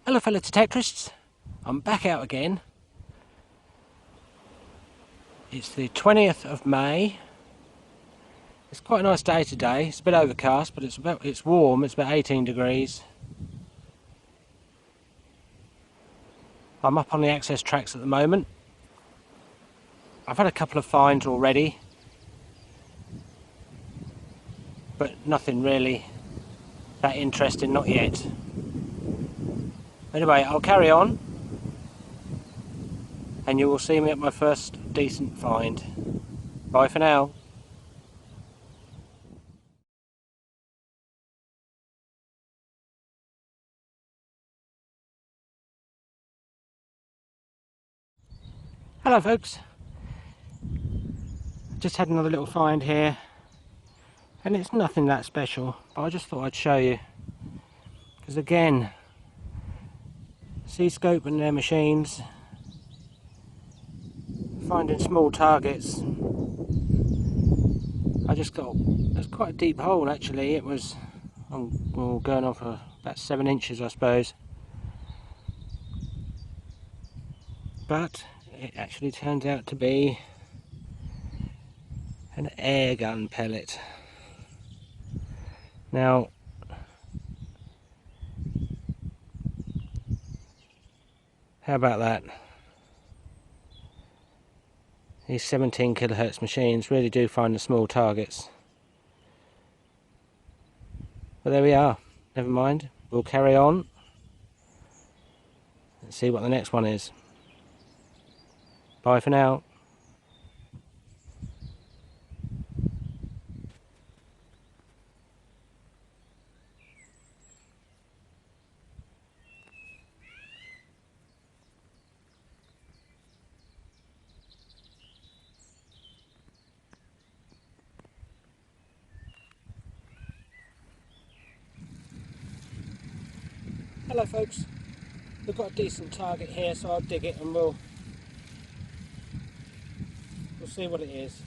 Hello fellow detectorists, I'm back out again. It's the 20th of May. It's quite a nice day today. It's a bit overcast, but it's warm. It's about 18 degrees. I'm up on the access tracks at the moment. I've had a couple of finds already, but nothing really that interesting, not yet. Anyway, I'll carry on and you will see me at my first decent find. Bye for now. Hello folks, just had another little find here and it's nothing that special, but I just thought I'd show you because again, C-scope and their machines, finding small targets. It's quite a deep hole actually. It was going on for about 7 inches I suppose, but it actually turns out to be an air gun pellet. Now how about that? These 17 kilohertz machines really do find the small targets. But there we are, never mind, we'll carry on and see what the next one is. Bye for now. Hello folks, we've got a decent target here, so I'll dig it and we'll see what it is.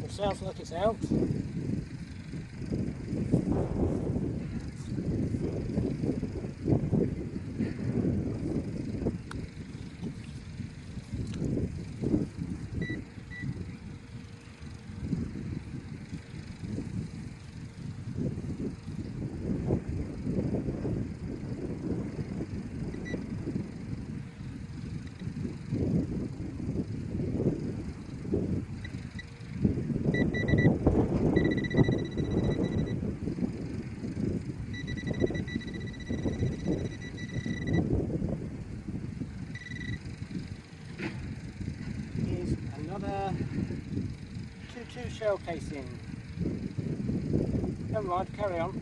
Sounds like it's out. Here's another 2-2 shell casing. Never mind, carry on.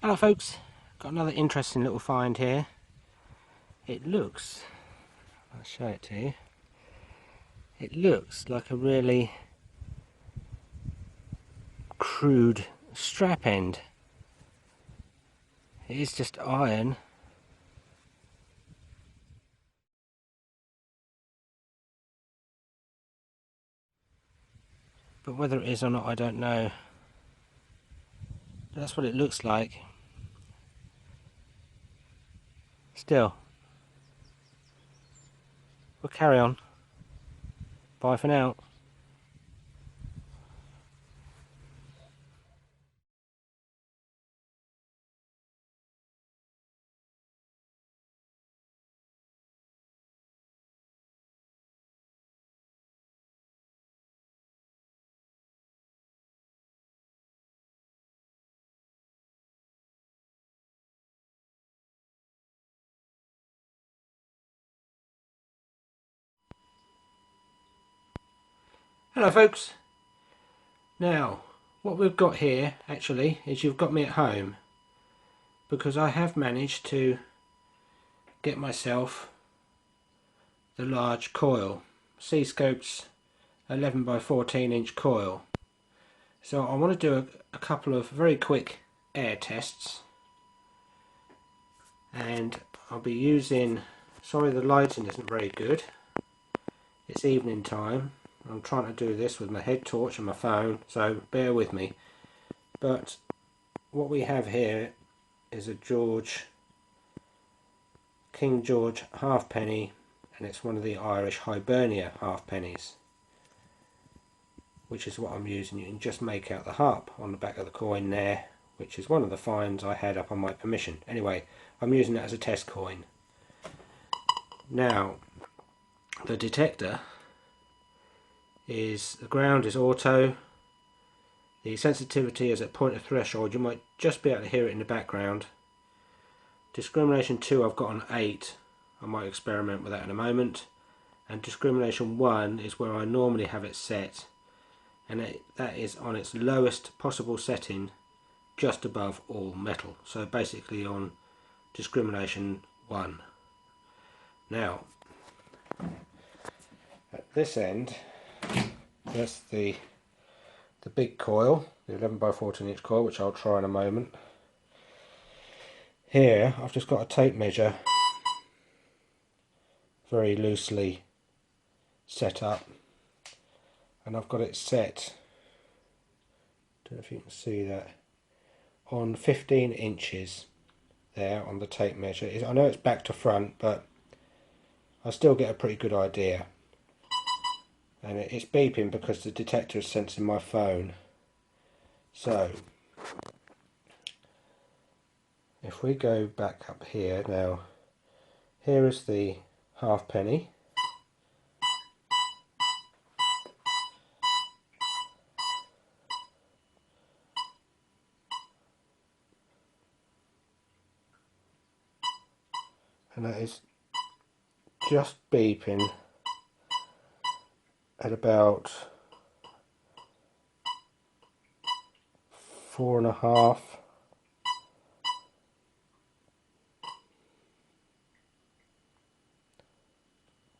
Hello folks, got another interesting little find here. It looks, I'll show it to you, it looks like a really crude strap end. It is just iron, but whether it is or not I don't know. But that's what it looks like. Still, we'll carry on. Bye for now. Hello folks. Now, what we've got here actually is you've got me at home, because I have managed to get myself the large coil, C-Scope's 11 by 14 inch coil. So I want to do a couple of very quick air tests, and I'll be using, sorry the lighting isn't very good, it's evening time, I'm trying to do this with my head torch and my phone, so bear with me. But what we have here is a King George halfpenny, and it's one of the Irish Hibernia halfpennies, which is what I'm using. You can just make out the harp on the back of the coin there, which is one of the finds I had up on my permission. Anyway, I'm using that as a test coin. Now, the detector is, the ground is auto, the sensitivity is at point of threshold, you might just be able to hear it in the background. Discrimination 2 I've got on 8, I might experiment with that in a moment, and discrimination 1 is where I normally have it set, and that is on its lowest possible setting, just above all metal, so basically on discrimination 1. Now at this end, that's the big coil, the 11 by 14 inch coil, which I'll try in a moment. Here I've just got a tape measure very loosely set up, and I've got it set, don't know if you can see that, on 15 inches there on the tape measure. I know it's back to front, but I still get a pretty good idea. And it's beeping because the detector is sensing my phone. So if we go back up here now, here is the halfpenny, and that is just beeping at about 4.5.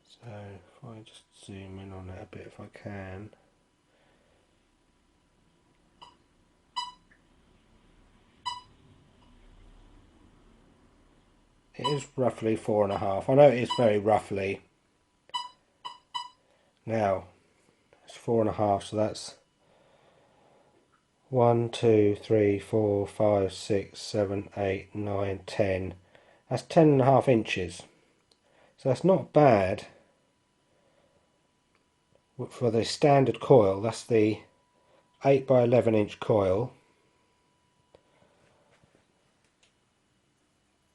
So if I just zoom in on that a bit if I can. It is roughly 4.5. I know it is very roughly. Now it's 4.5, so that's 1, 2, 3, 4, 5, 6, 7, 8, 9, 10. That's 10.5 inches. So that's not bad for the standard coil. That's the 8 by 11 inch coil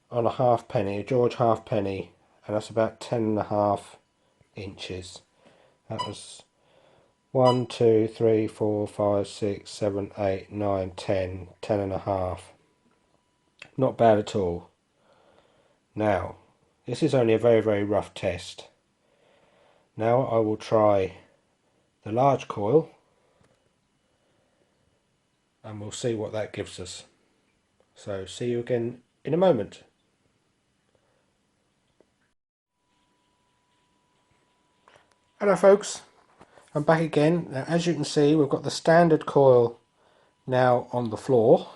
on a halfpenny, a George halfpenny, and that's about 10.5 inches. That was 1, 2, 3, 4, 5, 6, 7, 8, 9, 10, 10.5. Not bad at all. Now, this is only a very, very rough test. Now I will try the large coil, and we'll see what that gives us. So see you again in a moment. Hello folks, I'm back again. Now, as you can see, we've got the standard coil now on the floor.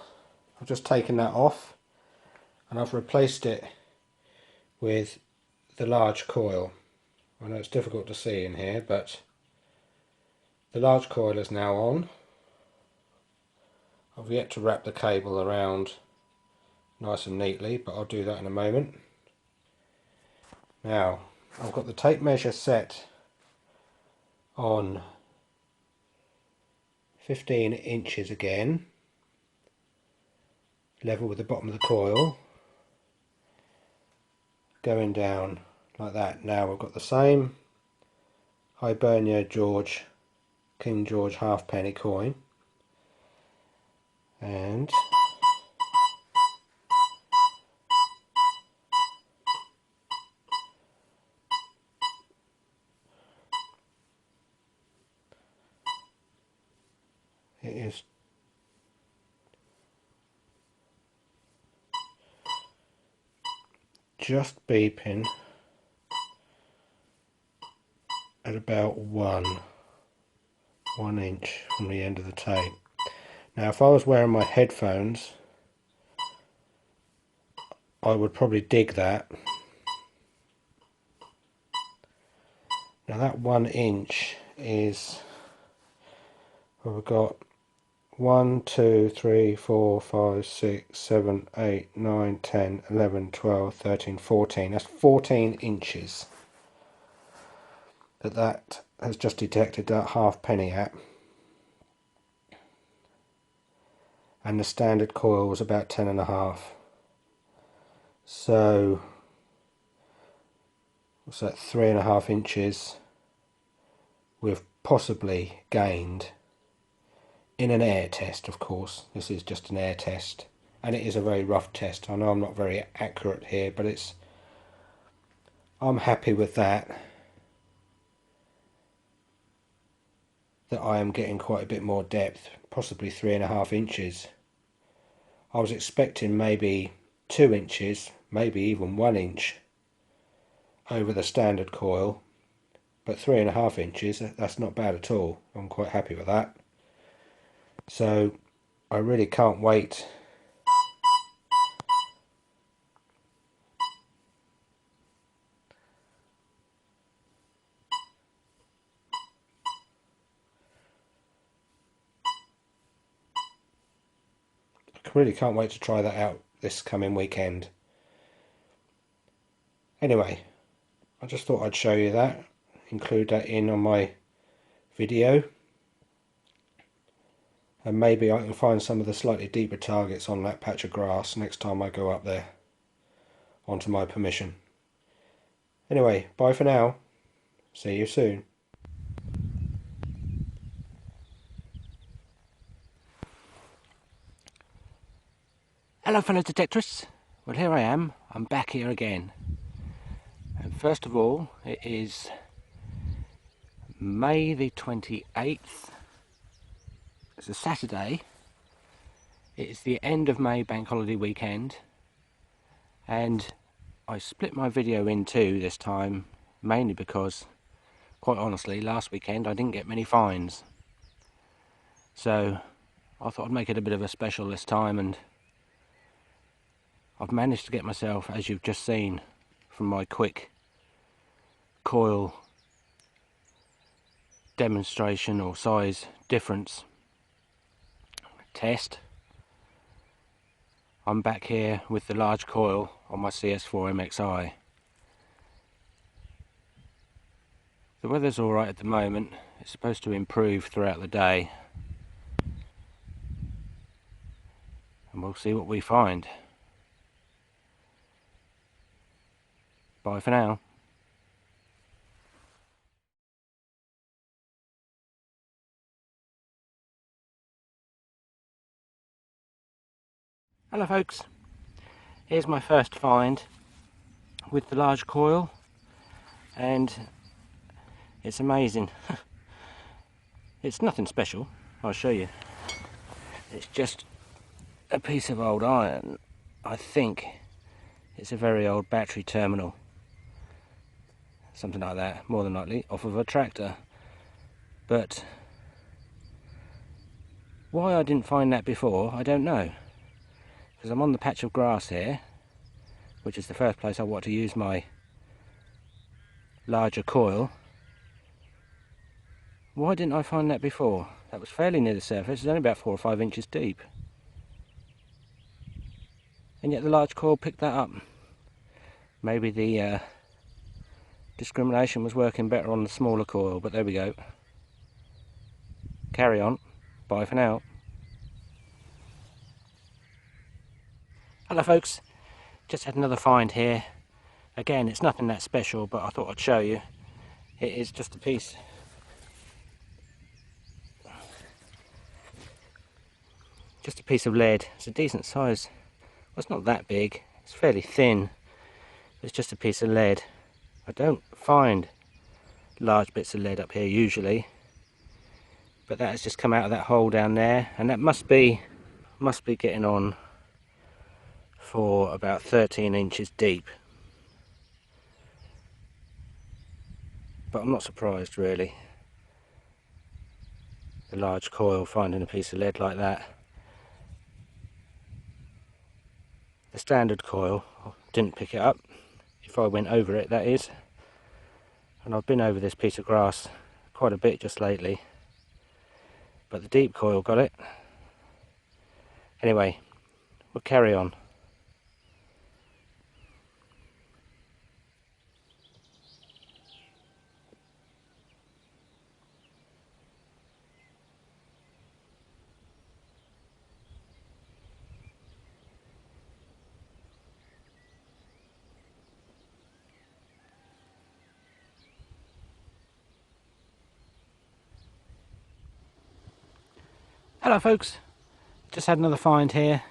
I've just taken that off and I've replaced it with the large coil. I know it's difficult to see in here, but the large coil is now on. I've yet to wrap the cable around nice and neatly, but I'll do that in a moment. Now, I've got the tape measure set on 15 inches again, level with the bottom of the coil, going down like that. Now we've got the same Hibernia George, King George halfpenny coin, and it is just beeping at about one inch from the end of the tape. Now if I was wearing my headphones, I would probably dig that. Now that 1 inch is, well, we've got 1, 2, 3, 4, 5, 6, 7, 8, 9, 10, 11, 12, 13, 14. That's 14 inches that has just detected that halfpenny at. And the standard coil was about 10.5. So what's that, 3.5 inches we've possibly gained in an air test. Of course, this is just an air test, and it is a very rough test. I know I'm not very accurate here, but I'm happy with that I am getting quite a bit more depth, possibly 3.5 inches. I was expecting maybe 2 inches, maybe even 1 inch over the standard coil, but 3.5 inches, that's not bad at all. I'm quite happy with that. So I really can't wait to try that out this coming weekend. Anyway, I just thought I'd show you that, include that in on my video, and maybe I can find some of the slightly deeper targets on that patch of grass next time I go up there, onto my permission. Anyway, bye for now. See you soon. Hello fellow detectorists. Well, here I am. I'm back here again. And first of all, it is May the 28th. It's a Saturday. It is the end of May bank holiday weekend, and I split my video in two this time, mainly because, quite honestly, last weekend I didn't get many finds. So I thought I'd make it a bit of a special this time, and I've managed to get myself, as you've just seen from my quick coil demonstration or size difference test, I'm back here with the large coil on my CS4MXI. The weather's alright at the moment. It's supposed to improve throughout the day, and we'll see what we find. Bye for now. Hello folks, here's my first find with the large coil, and it's amazing. It's nothing special, I'll show you. It's just a piece of old iron. I think it's a very old battery terminal, something like that, more than likely off of a tractor. But why I didn't find that before, I don't know, because I'm on the patch of grass here, which is the first place I want to use my larger coil. Why didn't I find that before? That was fairly near the surface. It's only about 4 or 5 inches deep, and yet the large coil picked that up. Maybe the discrimination was working better on the smaller coil, but there we go. Carry on. Bye for now. Hello folks, just had another find here. Again, it's nothing that special, but I thought I'd show you. It is just a piece of lead. It's a decent size. Well, it's not that big, it's fairly thin. It's just a piece of lead. I don't find large bits of lead up here usually, but that has just come out of that hole down there, and that must be getting on for about 13 inches deep. But I'm not surprised really. The large coil finding a piece of lead like that. The standard coil didn't pick it up, if I went over it, that is. And I've been over this piece of grass quite a bit just lately, but the deep coil got it. Anyway, we'll carry on. Hello folks, just had another find here.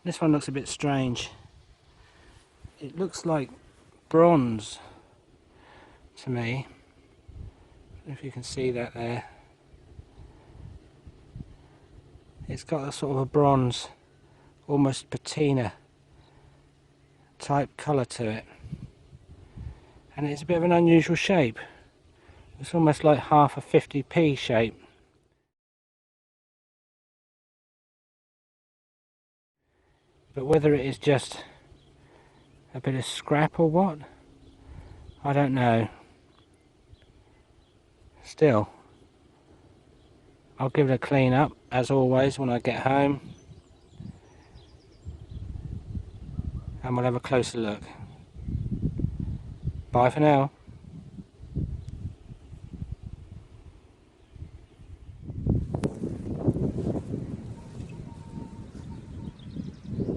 This one looks a bit strange. It looks like bronze to me. I don't know if you can see that there. It's got a sort of a bronze, almost patina type colour to it. And it's a bit of an unusual shape. It's almost like half a 50p shape. But whether it is just a bit of scrap or what, I don't know. Still, I'll give it a clean up as always when I get home, and we'll have a closer look. Bye for now.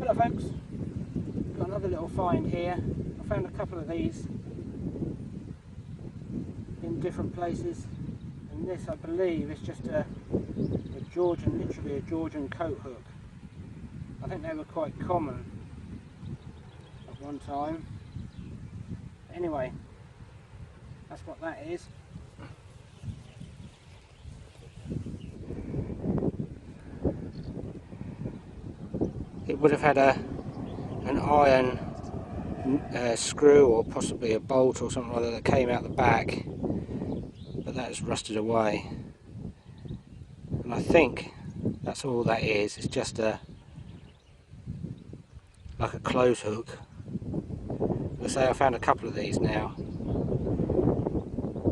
Hello folks, got another little find here. I found a couple of these in different places, and this I believe is just a Georgian, literally a Georgian coat hook. I think they were quite common at one time. Anyway, that's what that is. It would have had an iron screw or possibly a bolt or something like that came out the back, but that's rusted away. And I think that's all that is. It's just like a clothes hook. Let's say I found a couple of these now.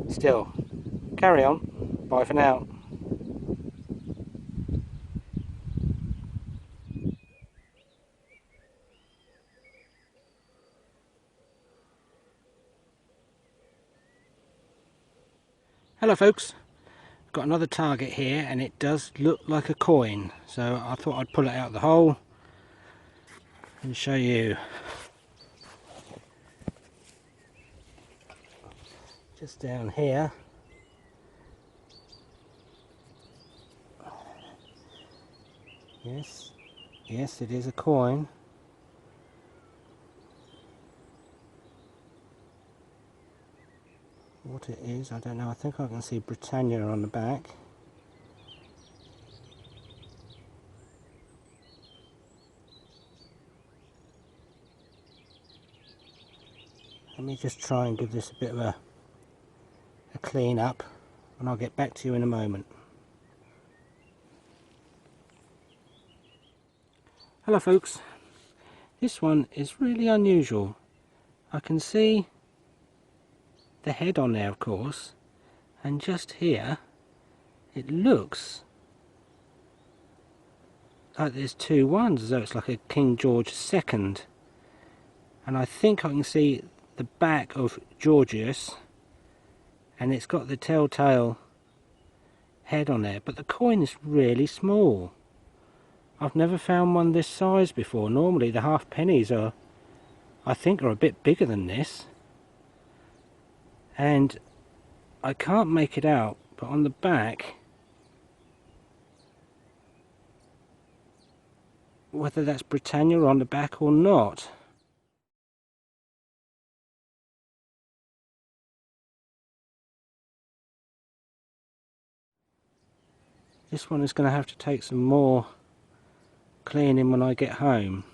Still, carry on. Bye for now. Hello folks, got another target here, and it does look like a coin, so I thought I'd pull it out of the hole and show you. Just down here, yes it is a coin. What it is, I don't know. I think I can see Britannia on the back. me just try and give this a bit of a clean up, and I'll get back to you in a moment. Hello folks, this one is really unusual. I can see the head on there of course, and just here it looks like there's two ones, as though it's like a King George II, and I think I can see the back of Georgius, and it's got the telltale head on there, but the coin is really small. I've never found one this size before. Normally the half pennies are, I think, are a bit bigger than this, and I can't make it out, but on the back, whether that's Britannia on the back or not. This one is going to have to take some more cleaning when I get home.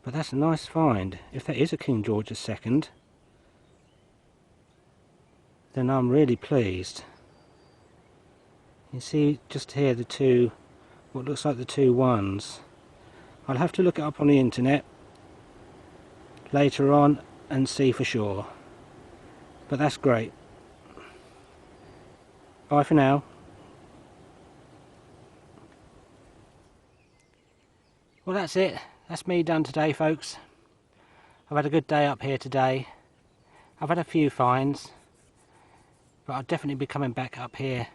But that's a nice find. If that is a King George II, then I'm really pleased. You see just here the two, what looks like the two ones. I'll have to look it up on the internet later on and see for sure. But that's great. Bye for now. Well, that's it. That's me done today, folks. I've had a good day up here today. I've had a few finds, but I'll definitely be coming back up here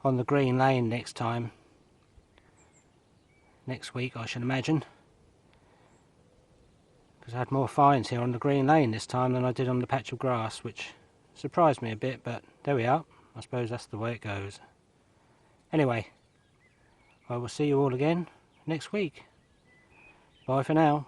on the Green Lane next time. Next week, I should imagine. Because I had more finds here on the Green Lane this time than I did on the patch of grass, which surprised me a bit, but there we are. I suppose that's the way it goes. Anyway, I will see you all again next week. Bye for now.